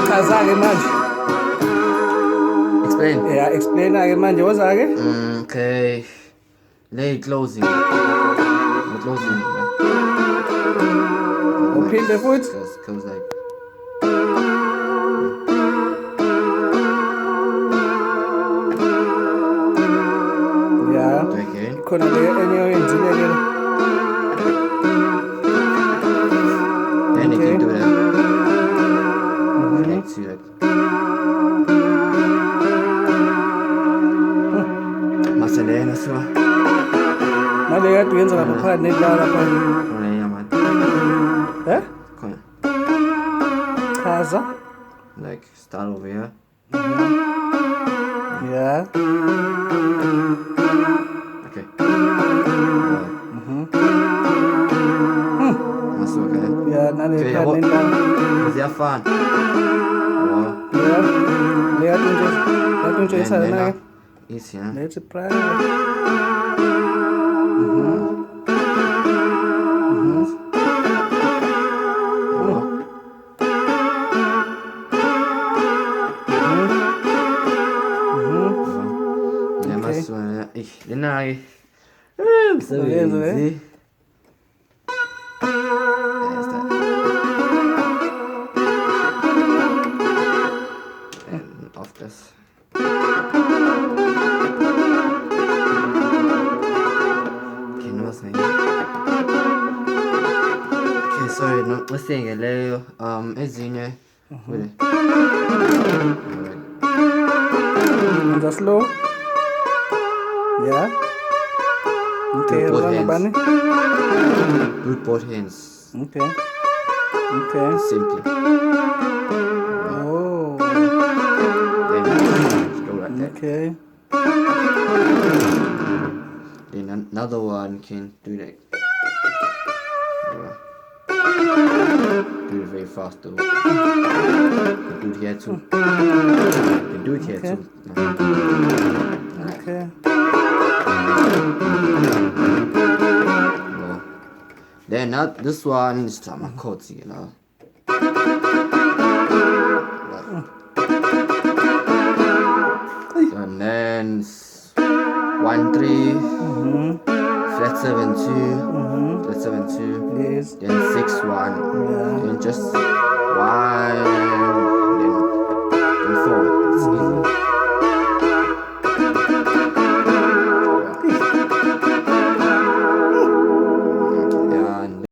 Chaza-ke manje. Explain. Yeah, explain-ke manje wozake. Okay. Lay closing. Closing. Uphinde futhi. Goes like. Yeah. Okay. Khona le enye oyenzile ke. Then you can do that. Like to like. Maselena so. Manje kade uyenza lapha phakathi nedlawa lapha. Yeah, man. Eh? Come Chaza. like start over here. Yeah. Okay. That's okay. Yeah, nale Okay, phakathi what? nedlawa. Was that fun? Wow. Yeah. Le kade unje isala Then naye. easy, huh? Let's try. Denai. So Lindo, easy. There's that. And off this. Okay, no one's name. Okay, sorry, no, let's sing it. Leo, ezinye. With it. Alright. Anza slow. Yeah. Okay, Do both run hands. bunny. Do both hands. Okay. Okay. Simply. Oh. Then go like that. Okay. Then another one can do that. Do it very fast though. You do it here too. You do it here Okay. too. Okay. Well, then not this one is my chords, you know. And then 1 3, flat 7 2, flat 7 2. Yes. Then 6 1. Yeah. Then just 1